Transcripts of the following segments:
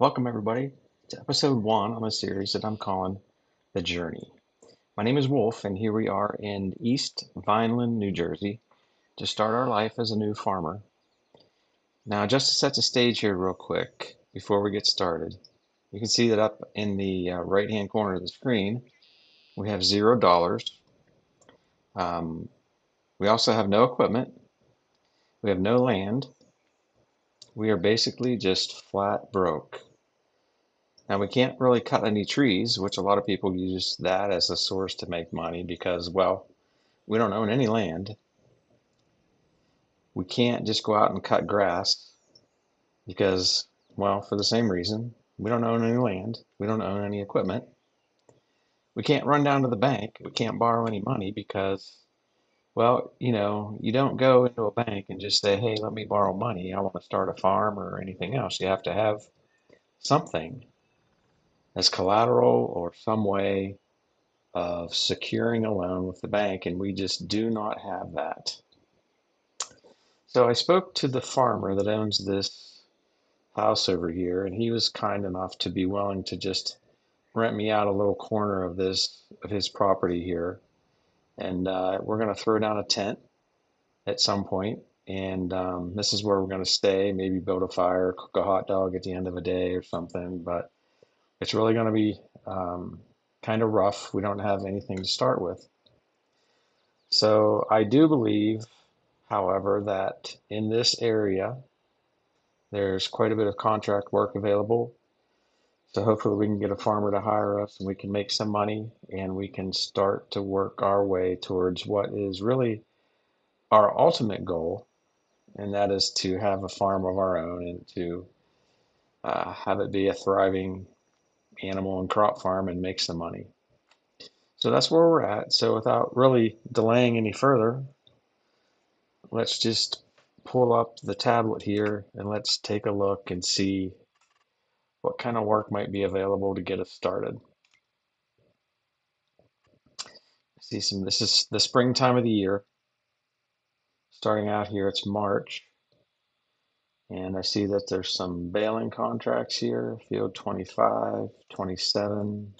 Welcome, everybody, to episode one on a series that I'm calling The Journey. My name is Wolf, and here we are in East Vineland, New Jersey, to start our life as a new farmer. Now, just to set the stage here, real quick, before we get started, you can see that up in the right hand corner of the screen, we have $0. Um, we also have no equipment, we have no land. We are basically just flat broke. Now, we can't really cut any trees, which a lot of people use that as a source to make money because, well, we don't own any land. We can't just go out and cut grass because, well, for the same reason, we don't own any land. We don't own any equipment. We can't run down to the bank. We can't borrow any money because, well, you don't go into a bank and just say, hey, let me borrow money. I want to start a farm or anything else. You have to have something as collateral or some way of securing a loan with the bank, and we just do not have that. So I spoke to the farmer that owns this house over here, and he was kind enough to be willing to just rent me out a little corner of his property here, and we're going to throw down a tent at some point, and this is where we're going to stay. Maybe build a fire, cook a hot dog at the end of a day or something. But it's really going to be kind of rough. We don't have anything to start with. So I do believe, however, that in this area, there's quite a bit of contract work available. So hopefully we can get a farmer to hire us and we can make some money and we can start to work our way towards what is really our ultimate goal, and that is to have a farm of our own and to have it be a thriving animal and crop farm and make some money. So that's where we're at. So without really delaying any further, let's just pull up the tablet here and let's take a look and see what kind of work might be available to get us started. This is the springtime of the year. Starting out here, it's March, and I see that there's some baling contracts here, field 25, 27,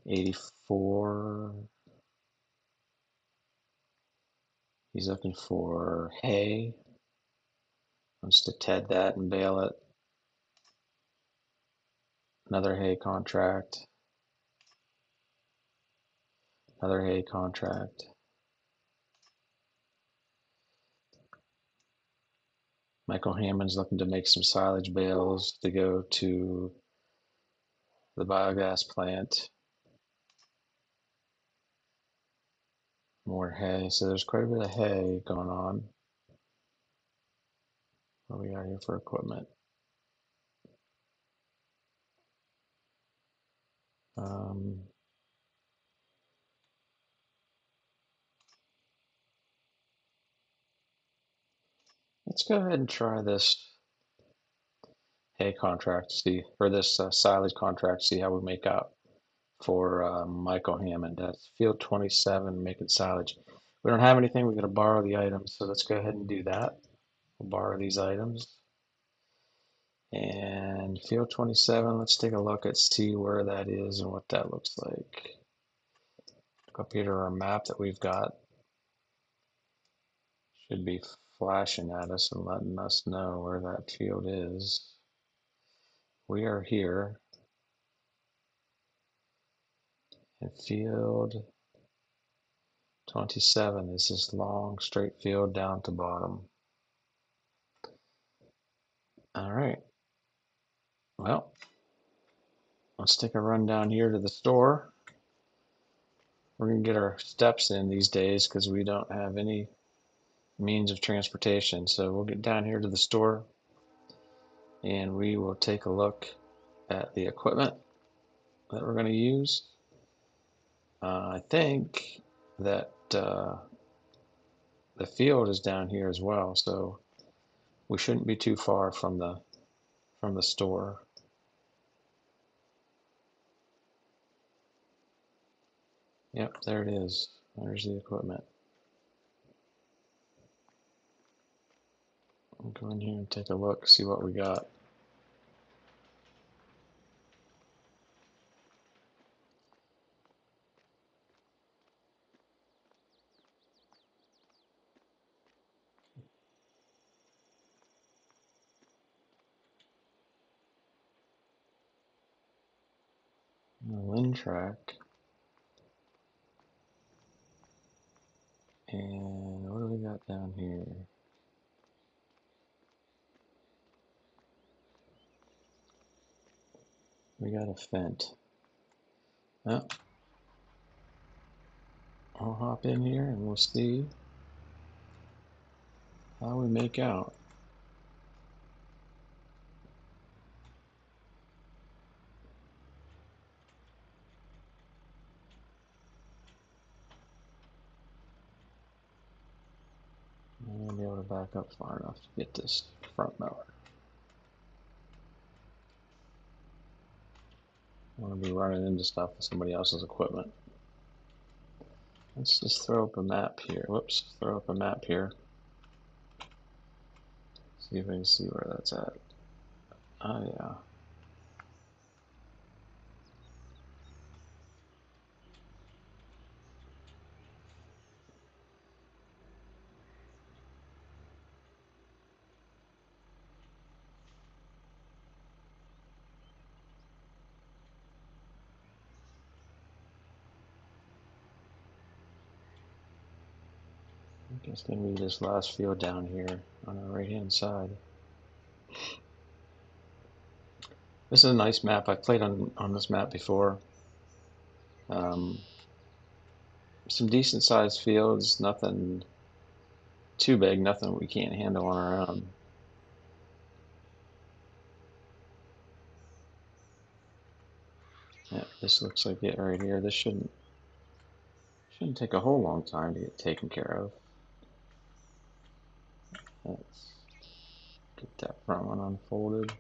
84. He's looking for hay, wants to ted that and bale it. Another hay contract, another hay contract. Michael Hammond's looking to make some silage bales to go to the biogas plant. More hay. So there's quite a bit of hay going on. What do we got here for equipment? Um, let's go ahead and try this hay contract, see, or this silage contract, see how we make out for Michael Hammond. That's field 27, making silage. We don't have anything, we're going to borrow the items, so let's go ahead and do that. We'll borrow these items. And field 27, let's take a look at see where that is and what that looks like. Look up here to our map that we've got. Should be flashing at us and letting us know where that field is. We are here in field 27 is this long straight field down to bottom. All right. Well, let's take a run down here to the store. We're going to get our steps in these days because we don't have any means of transportation. So we'll get down here to the store and we will take a look at the equipment that we're going to use. I think that the field is down here as well, so we shouldn't be too far from the store. Yep, there it is. There's the equipment. I'll go in here and take a look, see what we got. Lin track. And what do we got down here? We got a Fent. Well, I'll hop in here and we'll see how we make out. I'm gonna be able to back up far enough to get this front mower. I want to be running into stuff with somebody else's equipment. Let's just throw up a map here. Whoops, throw up a map here. See if we can see where that's at. Oh yeah. I think it's gonna be this last field down here on the right hand side. This is a nice map. I've played on this map before. Some decent sized fields, nothing too big, nothing we can't handle on our own. Yeah, this looks like it right here. This shouldn't take a whole long time to get taken care of. Let's get that front one unfolded.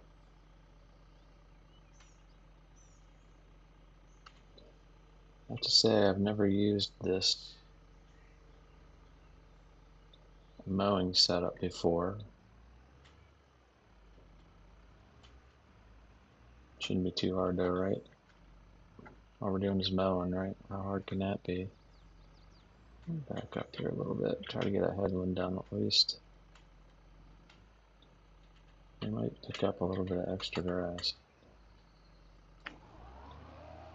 I have to say I've never used this mowing setup before. Shouldn't be too hard though, right? All we're doing is mowing, right? How hard can that be? Back up here a little bit. Try to get a headwind down at least. We might pick up a little bit of extra grass.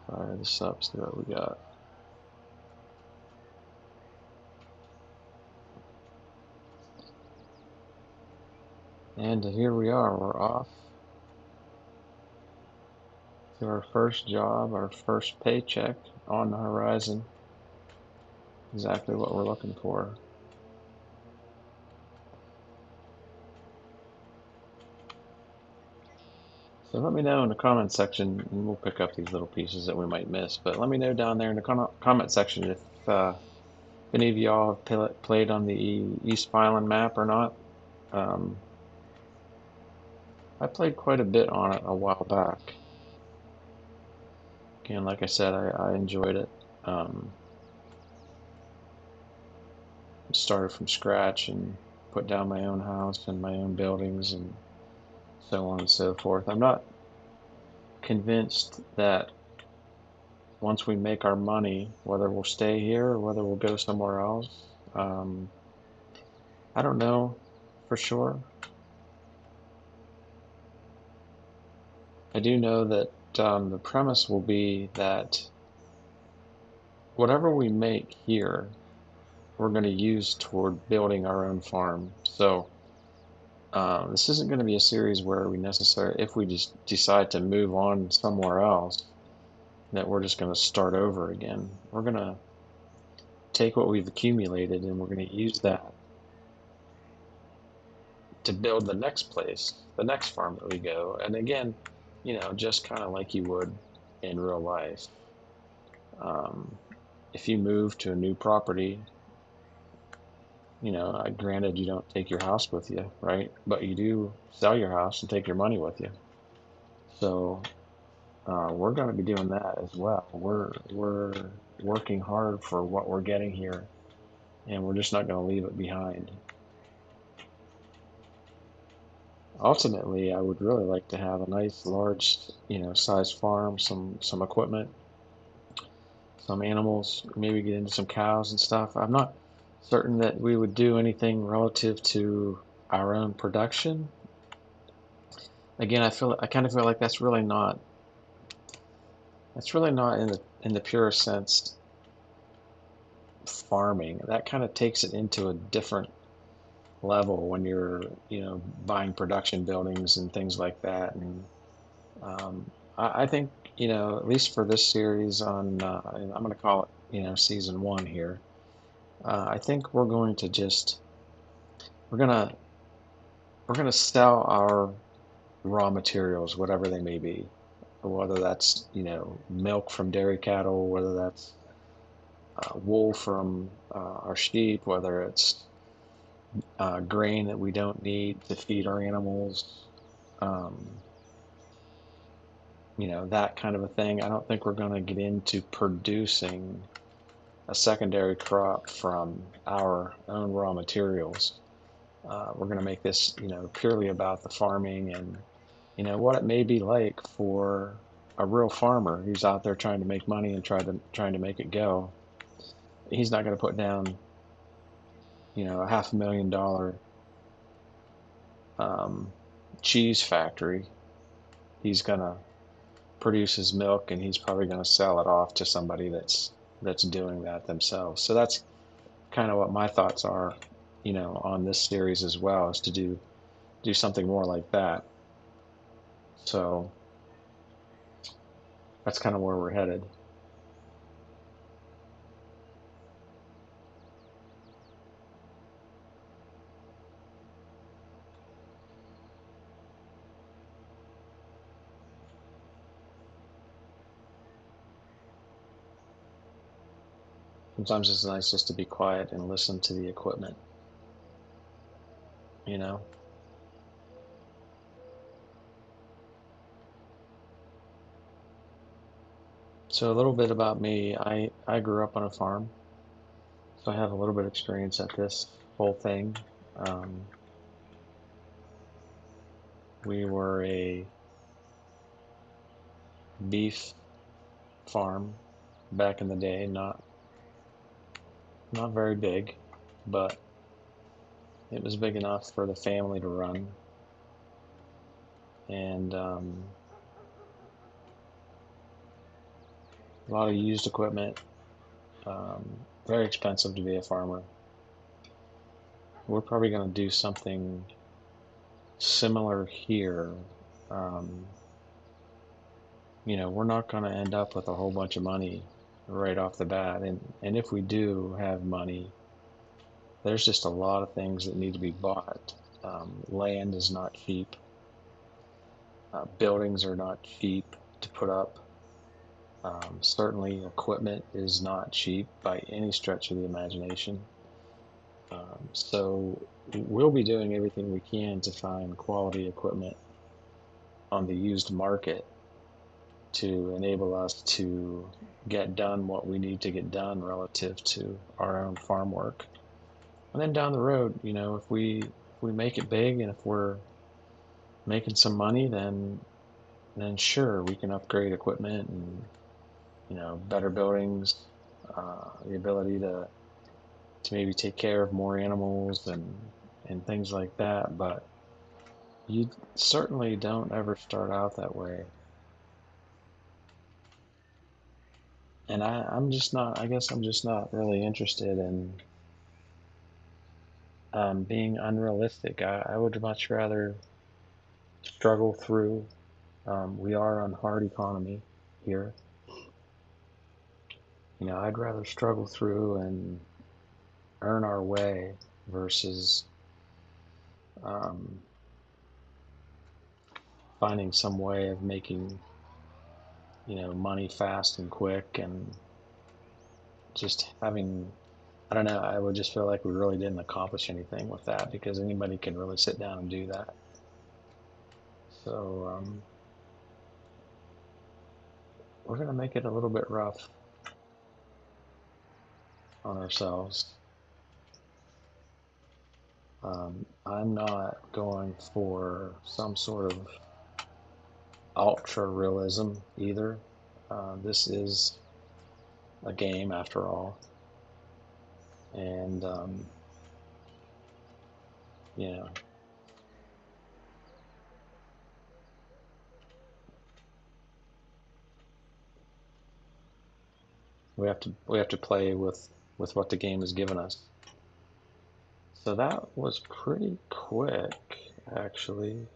Fire this up, see what we got. And here we are, we're off to our first job, our first paycheck on the horizon. Exactly what we're looking for. So let me know in the comment section, and we'll pick up these little pieces that we might miss, but let me know down there in the comment section if any of y'all have played on the East Vineland map or not. I played quite a bit on it a while back. Again, like I said, I enjoyed it. Started from scratch and put down my own house and my own buildings and so on and so forth. I'm not convinced that once we make our money, whether we'll stay here or whether we'll go somewhere else. I don't know for sure. I do know that the premise will be that whatever we make here, we're going to use toward building our own farm. So this isn't going to be a series where we necessarily, if we just decide to move on somewhere else, that we're just going to start over again. We're going to take what we've accumulated and we're going to use that to build the next place, the next farm that we go. And again, just kind of like you would in real life. If you move to a new property, granted you don't take your house with you, right? But you do sell your house and take your money with you. So we're going to be doing that as well. We're working hard for what we're getting here, and we're just not going to leave it behind. Ultimately, I would really like to have a nice, large, size farm, some equipment, some animals, maybe get into some cows and stuff. I'm not certain that we would do anything relative to our own production. Again, I kind of feel like that's really not it's really not in the purest sense farming. That kind of takes it into a different level when you're, buying production buildings and things like that. And I think, at least for this series and I'm going to call it, season one here. I think we're gonna we're gonna sell our raw materials, whatever they may be, whether that's, milk from dairy cattle, whether that's wool from our sheep, whether it's grain that we don't need to feed our animals, um, that kind of a thing. I don't think we're going to get into producing a secondary crop from our own raw materials. We're going to make this, purely about the farming and, what it may be like for a real farmer who's out there trying to make money and trying to make it go. He's not going to put down, a $500,000 um, cheese factory. He's going to produce his milk and he's probably going to sell it off to somebody that's doing that themselves. So that's kind of what my thoughts are, on this series as well, is to do something more like that. So that's kind of where we're headed. Sometimes it's nice just to be quiet and listen to the equipment, you know. So a little bit about me. I grew up on a farm, so I have a little bit of experience at this whole thing. Um, we were a beef farm back in the day, not very big, but it was big enough for the family to run. And a lot of used equipment, um, very expensive to be a farmer. We're probably going to do something similar here. Um, we're not going to end up with a whole bunch of money right off the bat. And if we do have money, there's just a lot of things that need to be bought. Land is not cheap. Buildings are not cheap to put up. Certainly, equipment is not cheap by any stretch of the imagination. So we'll be doing everything we can to find quality equipment on the used market to enable us to get done what we need to get done relative to our own farm work. And then down the road, if we make it big and if we're making some money, then sure we can upgrade equipment and better buildings, the ability to maybe take care of more animals and things like that. But you certainly don't ever start out that way. And I'm just not, I guess I'm just not really interested in being unrealistic. I would much rather struggle through. We are on hard economy here. I'd rather struggle through and earn our way versus um, finding some way of making, money fast and quick and just having, I don't know, I would just feel like we really didn't accomplish anything with that because anybody can really sit down and do that. So we're going to make it a little bit rough on ourselves. I'm not going for some sort of ultra realism either. This is a game after all. And, you know, we have to play with what the game has given us. So that was pretty quick, actually,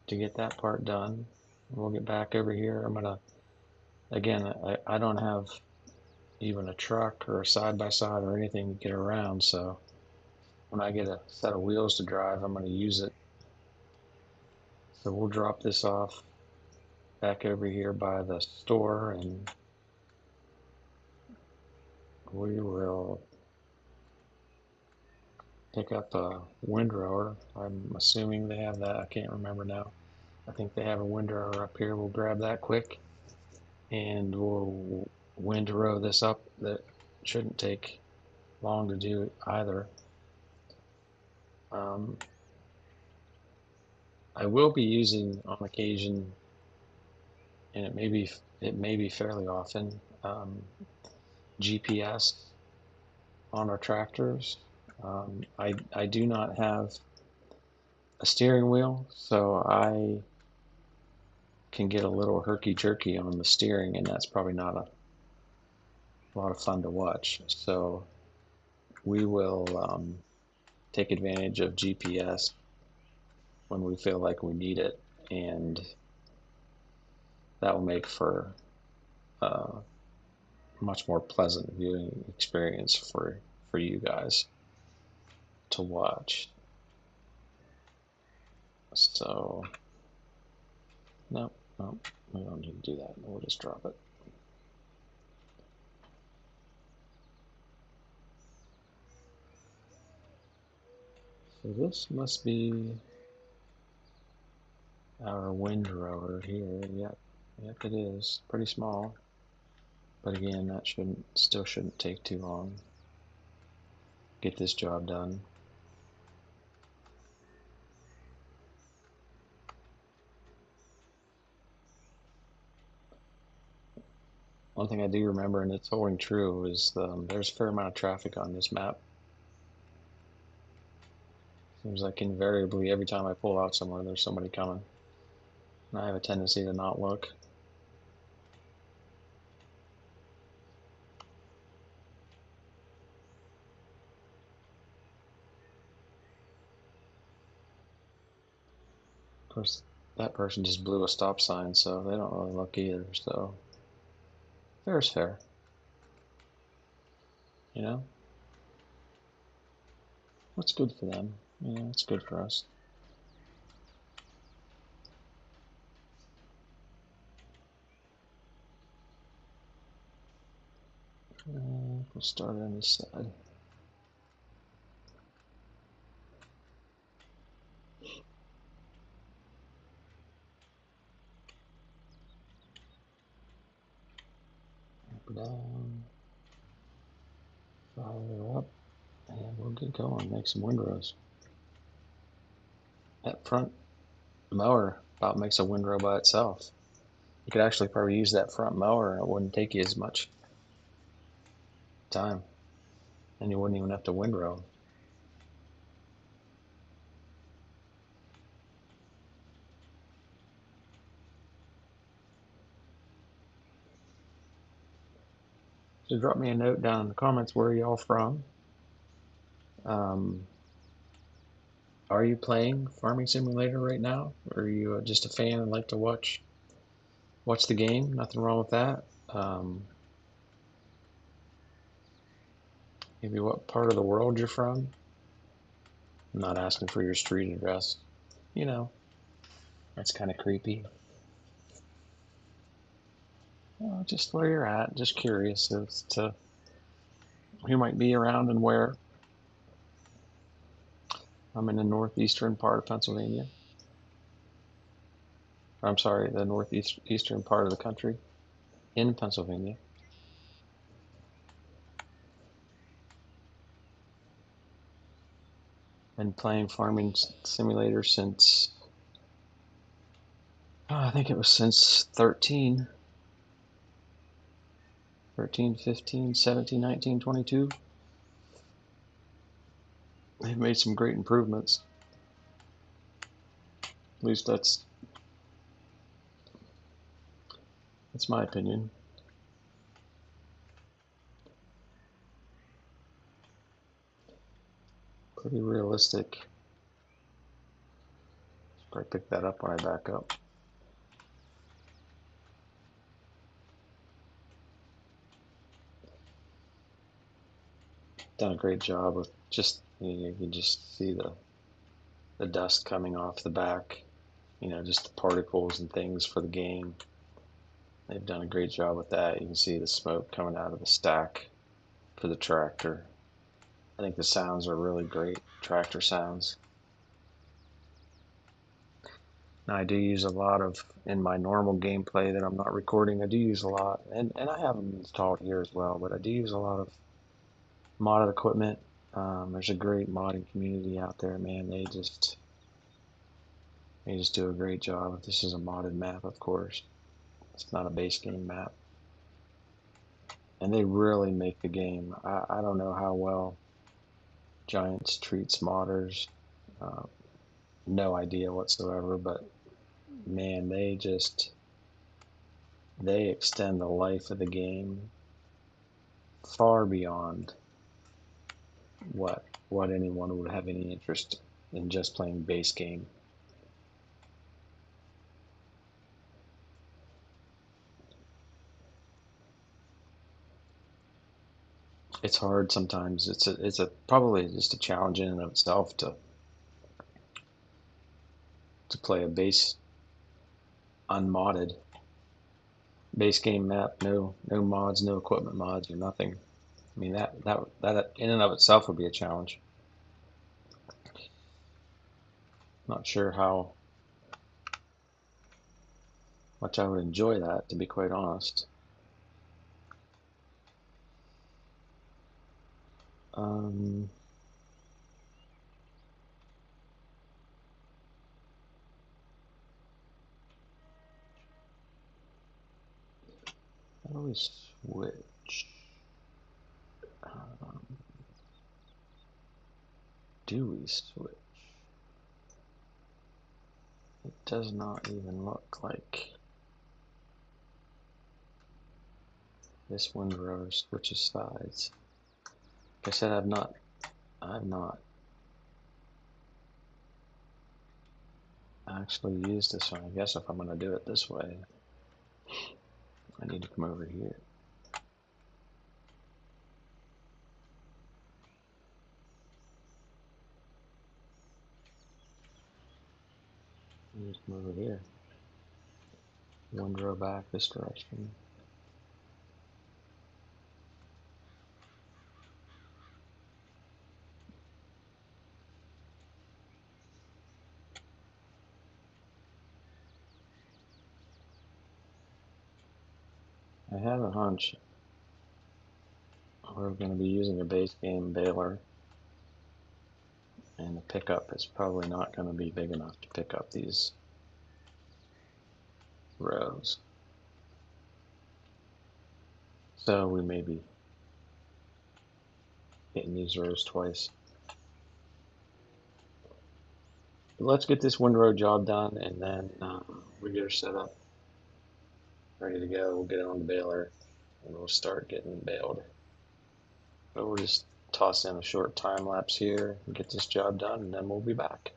to get that part done. We'll get back over here. Again, I don't have even a truck or a side by side or anything to get around, so when I get a set of wheels to drive, I'm going to use it. So we'll drop this off back over here by the store, and we will pick up a windrower. I'm assuming they have that. I can't remember now. I think they have a windrower up here. We'll grab that quick, and we'll windrow this up. That shouldn't take long to do either. Um, I will be using on occasion, and it may be fairly often, GPS on our tractors. I do not have a steering wheel, so I can get a little herky-jerky on the steering, and that's probably not a lot of fun to watch. So we will take advantage of GPS when we feel like we need it, and that will make for a much more pleasant viewing experience for you guys to watch. So no, no, we don't need to do that. We'll just drop it. So this must be our windrower here. Yep, it is. Pretty small. But again, that still shouldn't take too long. Get this job done. One thing I do remember, and it's holding true, is there's a fair amount of traffic on this map. Seems like invariably every time I pull out somewhere, there's somebody coming. And I have a tendency to not look. Of course, that person just blew a stop sign, so they don't really look either. So fair is fair, you know. What's good for them? It's good for us. We'll start on this side. Up, down, fire up, and we'll get going. Make some windrows. That front mower about makes a windrow by itself. You could actually probably use that front mower, and it wouldn't take you as much time, and you wouldn't even have to windrow. So drop me a note down in the comments where y'all from. Um, are you playing Farming Simulator right now, or are you just a fan and like to watch the game? Nothing wrong with that. Maybe what part of the world you're from. I'm not asking for your street address. You know, that's kind of creepy. Just where you're at. Just curious as to who might be around and where. I'm in the northeastern part of Pennsylvania. I'm sorry, the northeastern part of the country in Pennsylvania. Been playing Farming Simulator since, I think it was since 13, 15, 17, 19, 22. They've made some great improvements. At least that's my opinion. pretty realistic. Probably pick that up when I back up. Done a great job with just, you can just see the dust coming off the back, just the particles and things for the game. They've done a great job with that. You can see the smoke coming out of the stack for the tractor. I think the sounds are really great, tractor sounds. Now I do use a lot of, in my normal gameplay that I'm not recording, I do use a lot, and I have them installed here as well, but I do use a lot of modded equipment. There's a great modding community out there, man. They just do a great job. This is a modded map, of course. It's not a base game map. And they really make the game. I don't know how well Giants treats modders. Uh, no idea whatsoever, but man, they extend the life of the game far beyond what anyone would have any interest in just playing base game. It's hard sometimes. It's a probably just a challenge in and of itself to play a base unmodded base game map, no mods, no equipment mods or nothing. I mean that in and of itself would be a challenge. Not sure how much I would enjoy that, to be quite honest. Um, how do we switch? Um, do we switch? It does not even look like this windrow switches sides. Like I said, I've not actually used this one. I guess if I'm going to do it this way, I need to come over here. I need to come over here. Windrow back this direction. I have a hunch we're going to be using a base game baler, and the pickup is probably not going to be big enough to pick up these rows. So we may be hitting these rows twice. But let's get this windrow job done, and then we get her set up, ready to go. We'll get it on the baler, and we'll start getting baled. But we'll just toss in a short time lapse here and get this job done, and then we'll be back.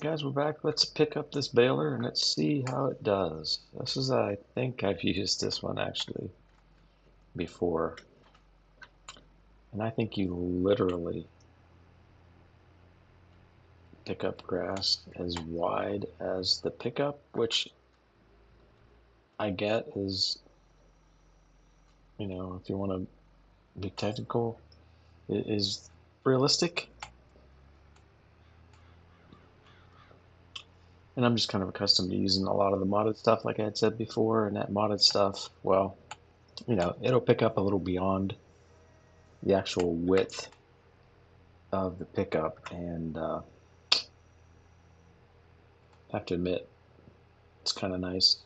guys, we're back. Let's pick up this baler and let's see how it does. This is, I think I've used this one actually before. And I think you literally pick up grass as wide as the pickup, which I get is, if you want to be technical, is realistic. And I'm just kind of accustomed to using a lot of the modded stuff, like I had said before, and that modded stuff, well, it'll pick up a little beyond the actual width of the pickup, and I have to admit, it's kind of nice.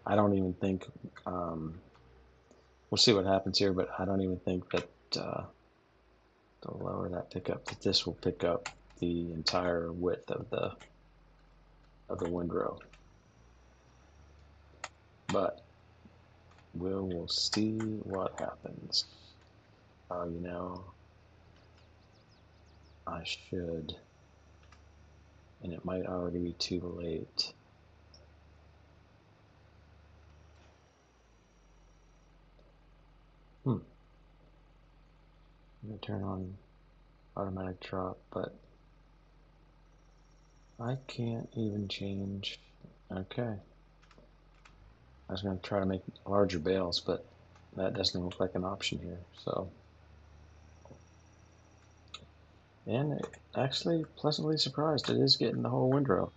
I don't even think, um, we'll see what happens here, but I don't even think that the lower that pickup, that this will pick up the entire width of the windrow. But we'll see what happens. Oh, I should, and it might already be too late. I'm gonna turn on automatic drop, but I can't even change. Okay. I was going to try to make larger bales, but that doesn't look like an option here. So, and actually pleasantly surprised, it is getting the whole windrow.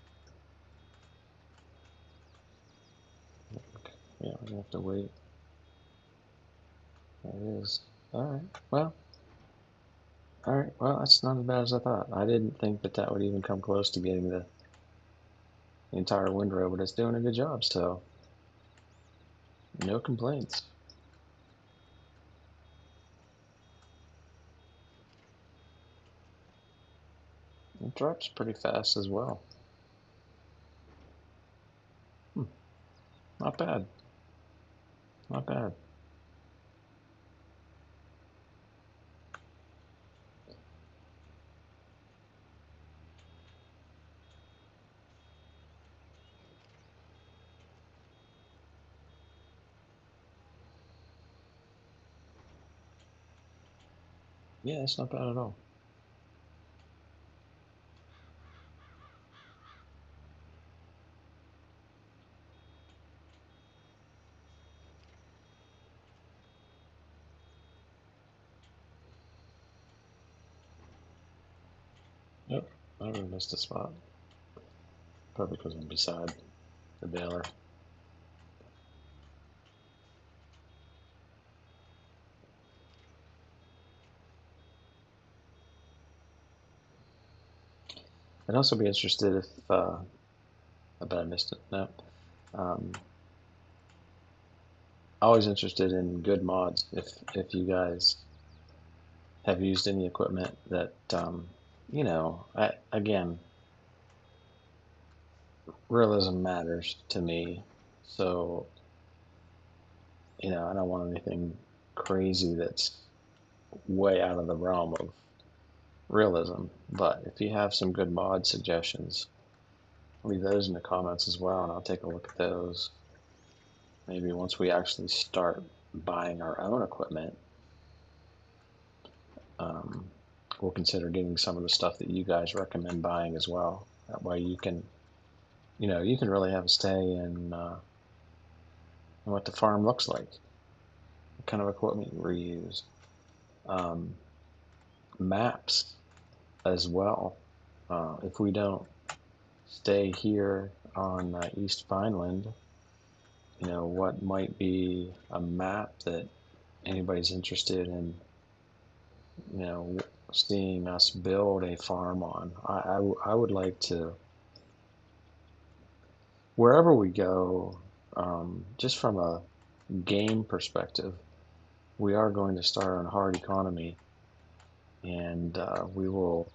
Yeah, we're gonna have to wait. There it is. All right. Well, all right. Well, that's not as bad as I thought. I didn't think that that would even come close to getting the entire windrow, but it's doing a good job. So, no complaints. It drops pretty fast as well. Hmm, not bad. Not bad. Yeah, it's not bad at all. Yep, I really missed a spot. Probably because I'm beside the baler. I'd also be interested if, I bet I missed it. No. Um, Always interested in good mods. If you guys have used any equipment that, again, realism matters to me. So, I don't want anything crazy that's way out of the realm of realism. But if you have some good mod suggestions, leave those in the comments as well, and I'll take a look at those. Maybe once we actually start buying our own equipment, um, we'll consider getting some of the stuff that you guys recommend buying as well. That way you can really have a say in what the farm looks like, what kind of equipment we use, um, maps as well. If we don't stay here on East Vineland, what might be a map that anybody's interested in, you know, seeing us build a farm on. I would like to, wherever we go, just from a game perspective, we are going to start on hard economy, and we will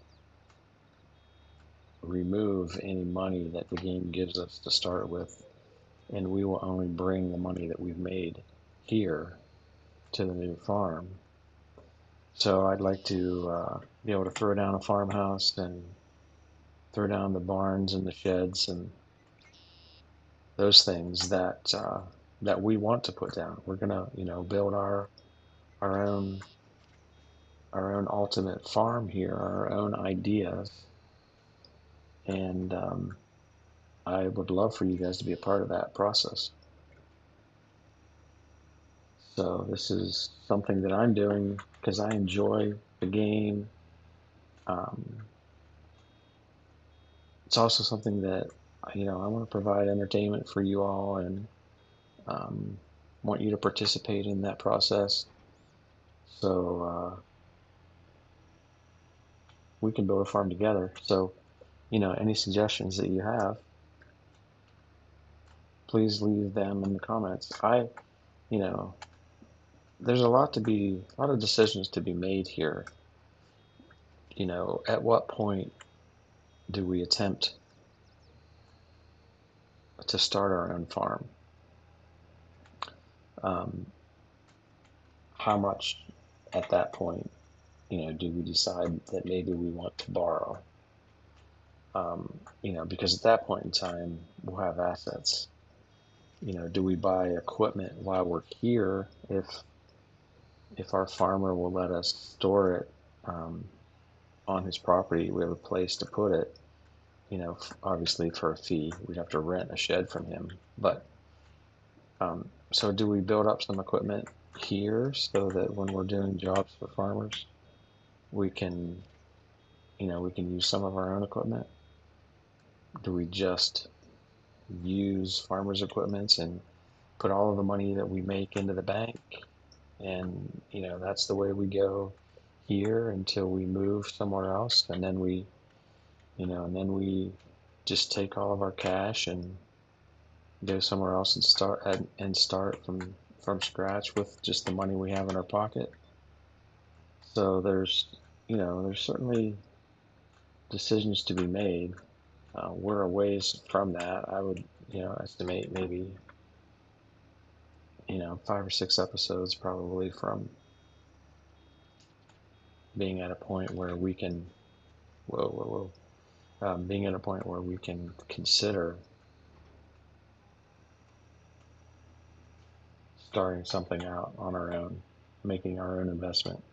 remove any money that the game gives us to start with, and we will only bring the money that we've made here to the new farm. So I'd like to be able to throw down a farmhouse and throw down the barns and the sheds and those things that we want to put down. We're gonna, build our own our own ultimate farm here, our own ideas, and I would love for you guys to be a part of that process. So this is something that I'm doing because I enjoy the game. Um, it's also something that I want to provide entertainment for you all, and um, want you to participate in that process. So we can build a farm together. So any suggestions that you have, please leave them in the comments. You know, there's a lot of decisions to be made here. At what point do we attempt to start our own farm? Um, how much at that point, do we decide that maybe we want to borrow? Because at that point in time, we'll have assets. Do we buy equipment while we're here if our farmer will let us store it on his property? We have a place to put it. Obviously for a fee, we'd have to rent a shed from him. But so do we build up some equipment here so that when we're doing jobs for farmers, we can, we can use some of our own equipment? Do we just use farmers' equipment and put all of the money that we make into the bank? And, that's the way we go here until we move somewhere else. And then we just take all of our cash and go somewhere else and start from scratch with just the money we have in our pocket. So there's certainly decisions to be made. We're a ways from that. I would, estimate maybe, 5 or 6 episodes probably from being at a point where we can, being at a point where we can consider starting something out on our own, making our own investment.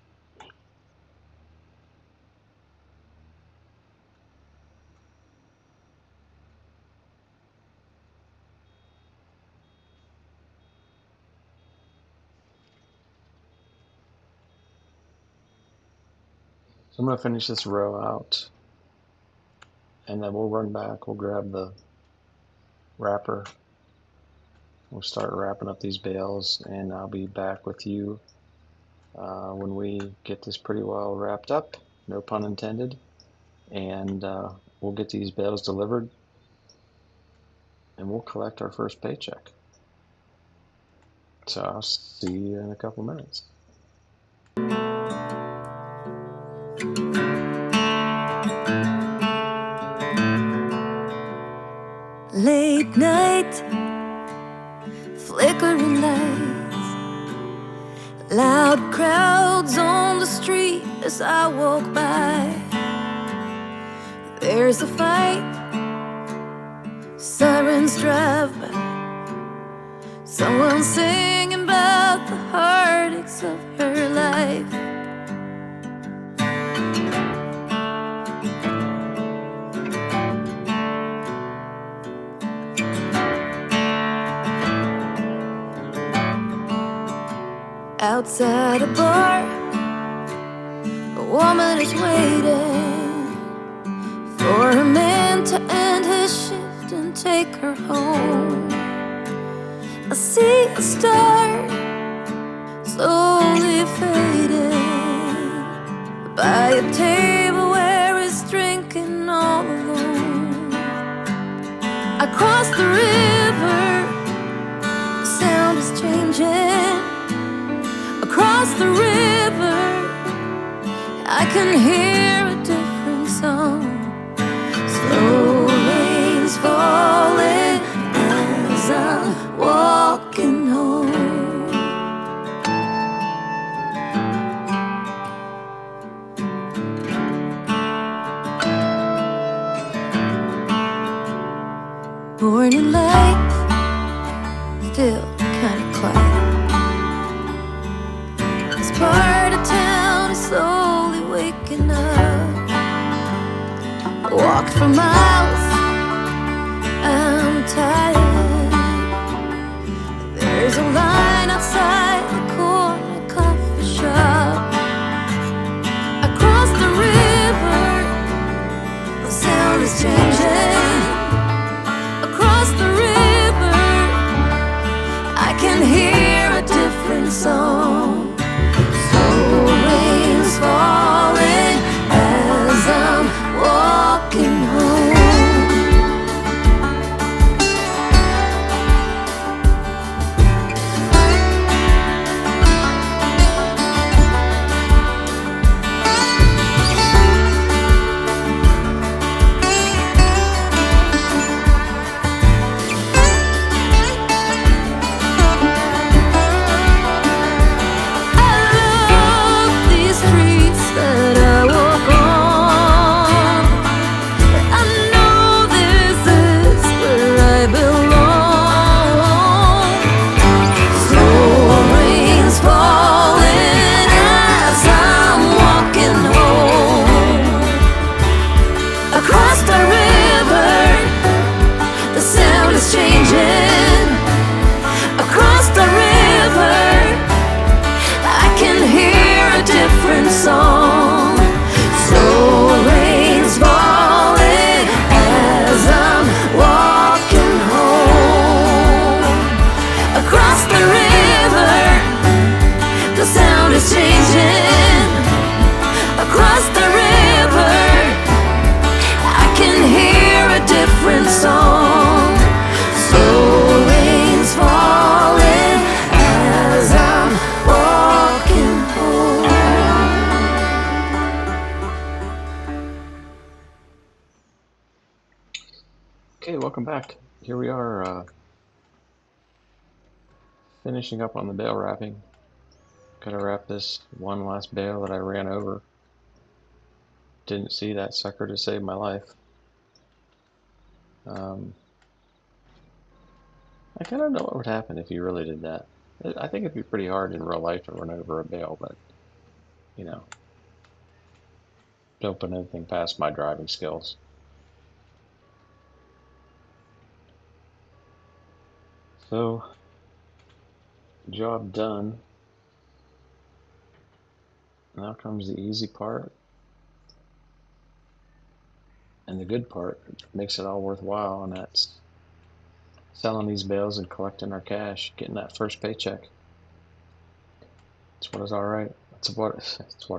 So I'm going to finish this row out, and then we'll run back. We'll grab the wrapper. We'll start wrapping up these bales, and I'll be back with you when we get this pretty well wrapped up, no pun intended, and we'll get these bales delivered, and we'll collect our first paycheck. So I'll see you in a couple minutes. Late night, flickering lights, loud crowds on the street as I walk by. There's a fight, sirens drive by, someone singing about the heartaches of her life. Outside a bar, a woman is waiting for her man to end his shift and take her home. I see a star slowly fading by a table where he's drinking all alone. I cross the river, the sound is changing. Across the river, I can hear a different song. Slow rains falling as I'm walking home. Morning light, still kinda quiet. This part of town is slowly waking up. I walked for miles, I'm tired. There's a line outside the corner coffee shop. Across the river, the sound is changing. Across the river, I can hear a different song. Slow rain's falling as I'm walking home. Song. Slow rain's falling as I'm walking home. Across the river, the sound is changing. Across the river, I can hear a different song. Slow rain's falling as I'm walking home. Okay, welcome back. Here we are, finishing up on the bale wrapping. Gotta wrap this one last bale that I ran over. Didn't see that sucker to save my life. I kind of know what would happen if you really did that. I think it'd be pretty hard in real life to run over a bale, but, you know, don't put anything past my driving skills. So, job done. Now comes the easy part. And the good part makes it all worthwhile, and that's selling these bales and collecting our cash, getting that first paycheck. That's what it's all right. That's what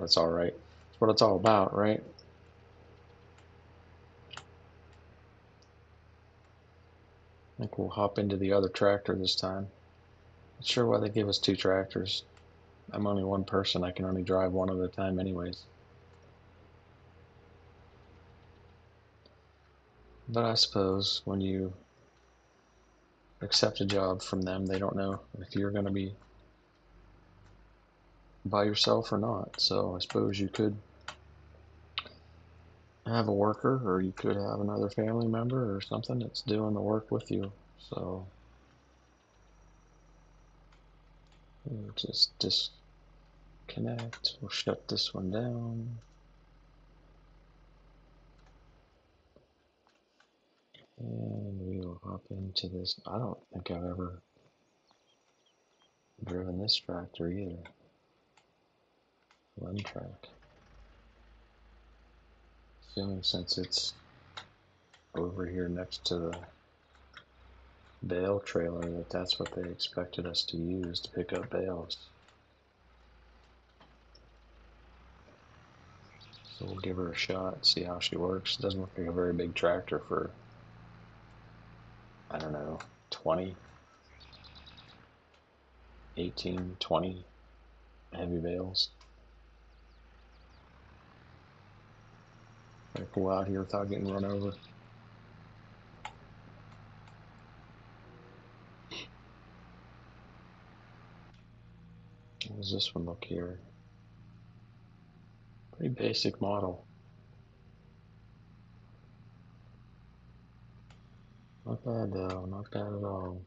it's all right. That's what it's all about, right? I think we'll hop into the other tractor this time. Not sure why they give us two tractors. I'm only one person. I can only drive one at a time anyways. But I suppose when you accept a job from them, they don't know if you're going to be by yourself or not. So I suppose you could have a worker, or you could have another family member or something that's doing the work with you. So we'll just disconnect. We'll shut this one down. And we will hop into this. I don't think I've ever driven this tractor either. Run track. Assuming since it's over here next to the bale trailer that's what they expected us to use to pick up bales. So we'll give her a shot, see how she works. It doesn't look like a very big tractor for, I don't know, 20, 18, 20 heavy bales. Gonna pull out here without getting run over. How does this one look here? Pretty basic model. Not bad though, not bad at all.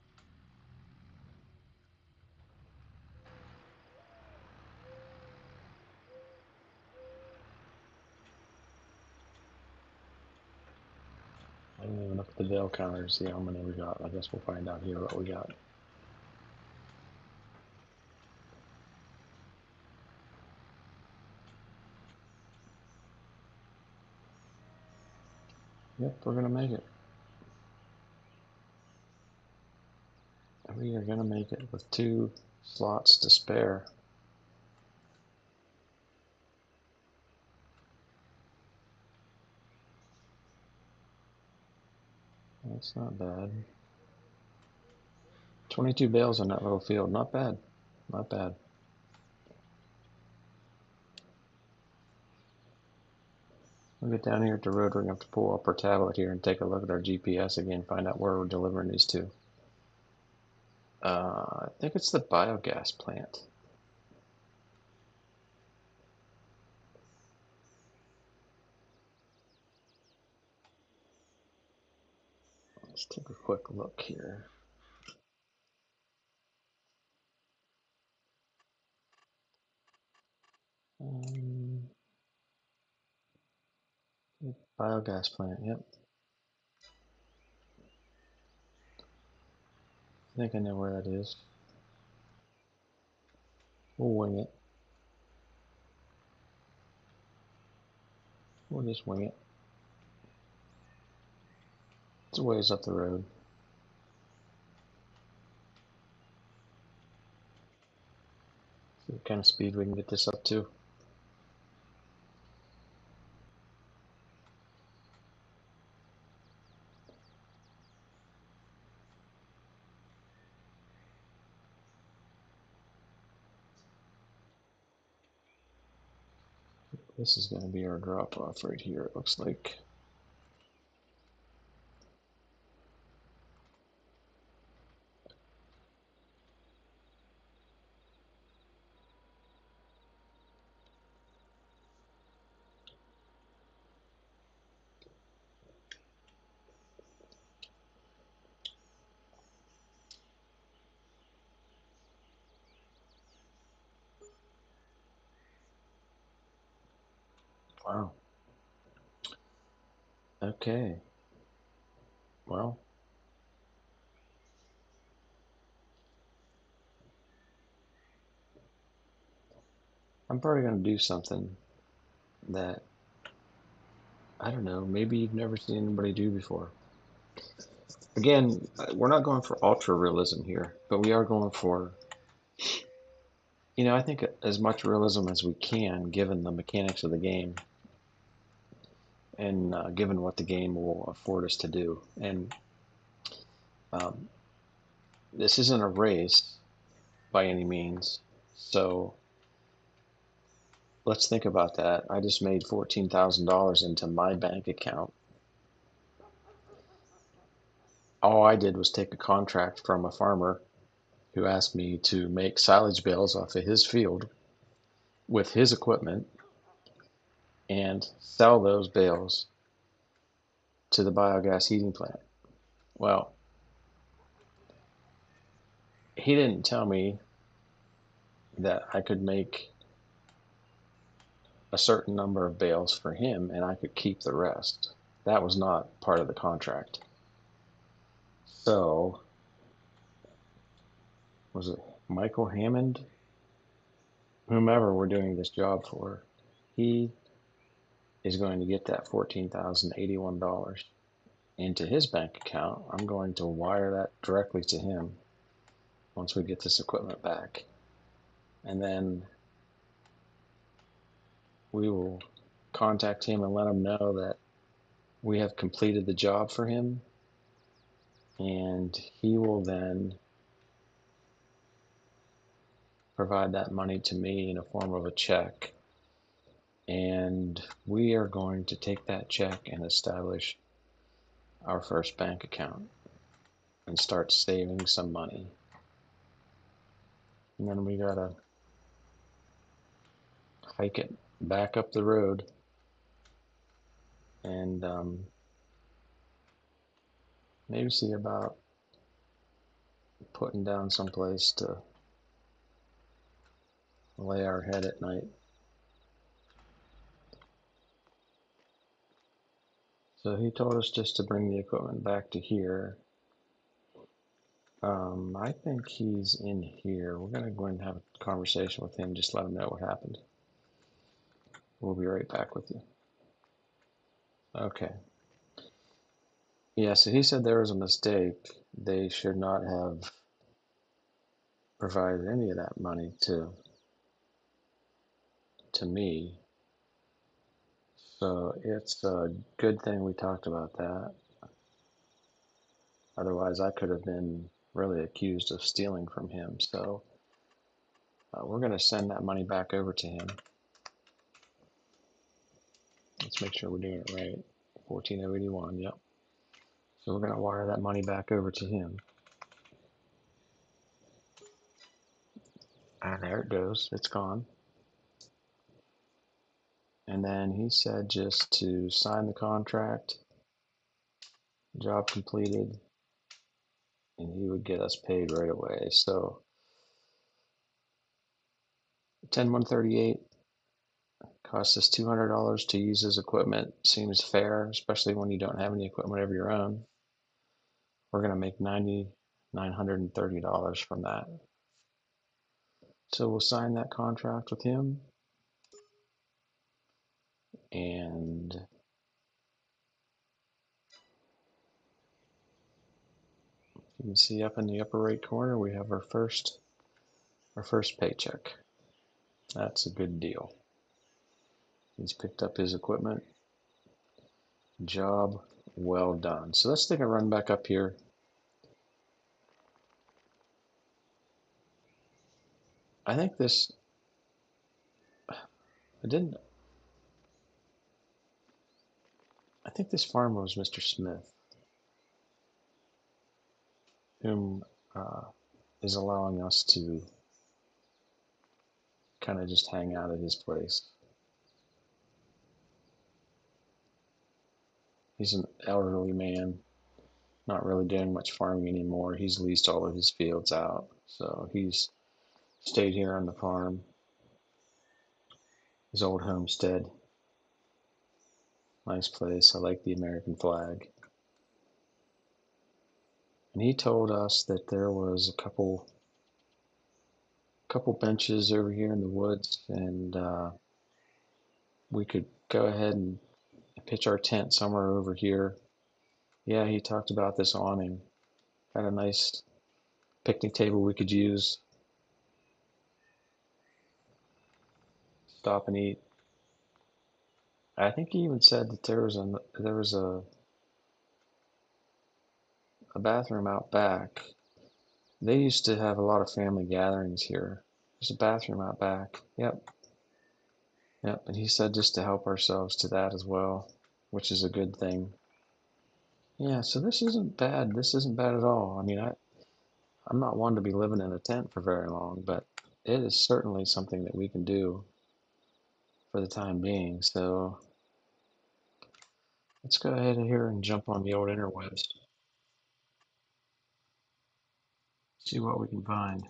I didn't even look at the veil counter to see how many we got. I guess we'll find out here what we got. Yep, we're gonna make it. We are gonna make it with 2 slots to spare. That's not bad. 22 bales on that little field. Not bad. Not bad. We'll get down here at the road. We're going to have to pull up our tablet here and take a look at our GPS again, find out where we're delivering these to. I think it's the biogas plant. Let's take a quick look here. Biogas plant, yep. I think I know where that is. We'll wing it. We'll just wing it. It's a ways up the road. See what kind of speed we can get this up to. This is going to be our drop off right here, it looks like. Wow. Okay. Well, I'm probably going to do something that, I don't know, maybe you've never seen anybody do before. Again, we're not going for ultra realism here, but we are going for, I think as much realism as we can, given the mechanics of the game and given what the game will afford us to do. And um, this isn't a race by any means. So let's think about that. I just made $14,000 into my bank account. All I did was take a contract from a farmer who asked me to make silage bales off of his field with his equipment and sell those bales to the biogas heating plant. Well, he didn't tell me that I could make a certain number of bales for him and I could keep the rest. That was not part of the contract. So, was it Michael Hammond? Whomever we're doing this job for, he is going to get that $14,081 into his bank account. I'm going to wire that directly to him once we get this equipment back. And then we will contact him and let him know that we have completed the job for him. And he will then provide that money to me in a form of a check. And we are going to take that check and establish our first bank account and start saving some money. And then we gotta hike it back up the road and maybe see about putting down someplace to lay our head at night. So he told us just to bring the equipment back to here. I think he's in here. We're gonna go ahead and have a conversation with him, just let him know what happened. We'll be right back with you. Okay. Yeah, so he said there was a mistake. They should not have provided any of that money to me. So it's a good thing we talked about that. Otherwise, I could have been really accused of stealing from him. So we're going to send that money back over to him. Let's make sure we're doing it right. 14081, yep. So we're going to wire that money back over to him. And there it goes. It's gone. And then he said just to sign the contract, job completed, and he would get us paid right away. So 10138 costs us $200 to use his equipment. Seems fair, especially when you don't have any equipment of your own. We're going to make $930 from that. So we'll sign that contract with him. And you can see up in the upper right corner, we have our first paycheck. That's a good deal. He's picked up his equipment. Job well done. So let's take a run back up here. I think this, I didn't, I think this farmer was Mr. Smith, whom is allowing us to kind of just hang out at his place. He's an elderly man, not really doing much farming anymore. He's leased all of his fields out, so he's stayed here on the farm, his old homestead. Nice place. I like the American flag. And he told us that there was a couple benches over here in the woods, and we could go ahead and pitch our tent somewhere over here. Yeah, he talked about this awning. Got a nice picnic table we could use. Stop and eat. I think he even said that there was a bathroom out back. They used to have a lot of family gatherings here. There's a bathroom out back. Yep. Yep. And he said just to help ourselves to that as well, which is a good thing. Yeah, so this isn't bad. This isn't bad at all. I mean, I'm not one to be living in a tent for very long, but it is certainly something that we can do for the time being. So let's go ahead here and jump on the old interwebs, see what we can find.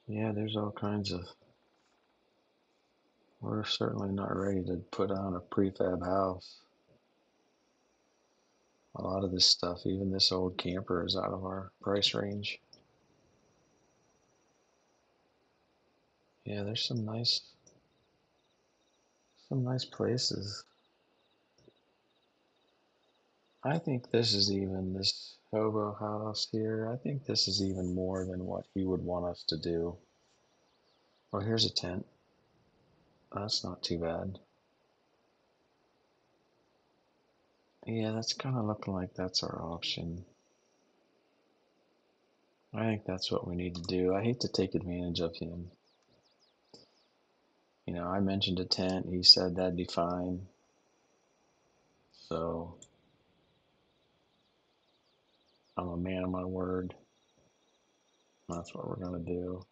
Yeah, there's all kinds of. We're certainly not ready to put on a prefab house. A lot of this stuff, even this old camper, is out of our price range. Yeah, there's some nice places. I think this hobo house here, I think this is even more than what he would want us to do. Oh, here's a tent. That's not too bad. Yeah, that's kind of looking like that's our option. I think that's what we need to do. I hate to take advantage of him. You know, I mentioned a tent. He said that'd be fine. So I'm a man of my word. That's what we're going to do.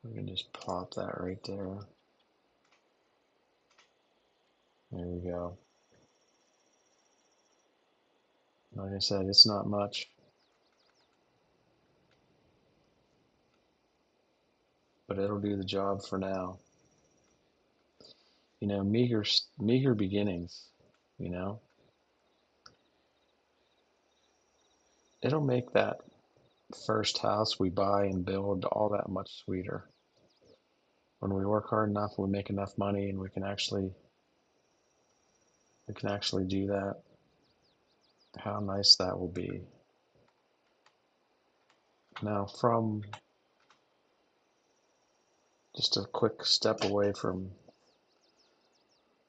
We can just plop that right there. There we go. Like I said, it's not much, but it'll do the job for now. You know, meager beginnings, you know. It'll make that first house we buy and build all that much sweeter. When we work hard enough, we make enough money and we can actually do that. How nice that will be. Now, from just a quick step away from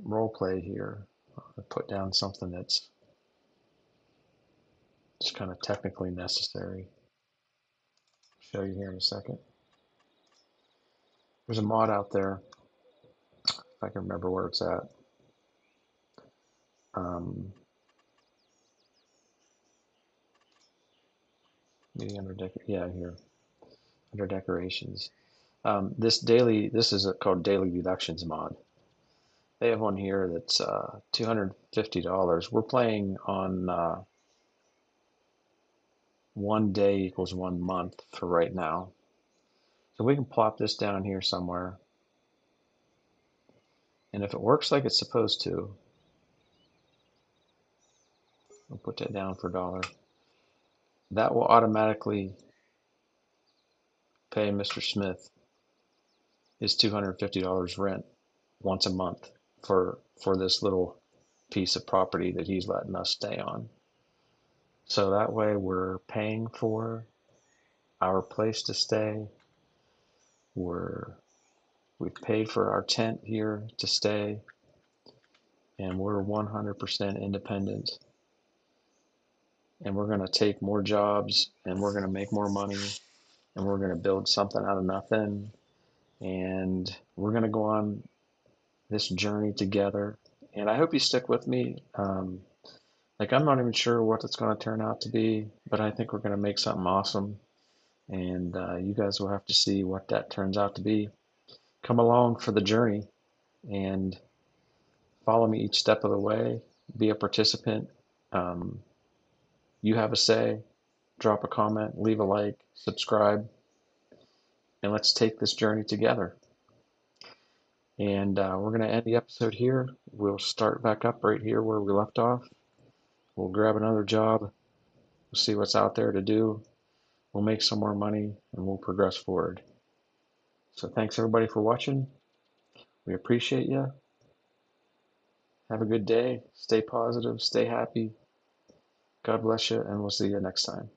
role play here, I put down something that's just kind of technically necessary. Show you here in a second. There's a mod out there, if I can remember where it's at. Um, maybe under yeah, here under decorations. This is called Daily Deductions mod. They have one here that's $250. We're playing on 1 day equals 1 month for right now. So we can plop this down here somewhere. And if it works like it's supposed to, we'll put that down for $1. That will automatically pay Mr. Smith his $250 rent once a month for this little piece of property that he's letting us stay on. So that way we're paying for our place to stay. We've paid for our tent here to stay, and we're 100% independent. And we're going to take more jobs, and we're going to make more money, and we're going to build something out of nothing, and we're going to go on this journey together. And I hope you stick with me. Like, I'm not even sure what it's going to turn out to be, but I think we're going to make something awesome. And you guys will have to see what that turns out to be. Come along for the journey and follow me each step of the way. Be a participant. Um, you have a say. Drop a comment, leave a like, subscribe, and let's take this journey together. And we're going to end the episode here. We'll start back up right here where we left off. We'll grab another job. We'll see what's out there to do. We'll make some more money and we'll progress forward. So thanks everybody for watching. We appreciate you. Have a good day. Stay positive. Stay happy. God bless you, and we'll see you next time.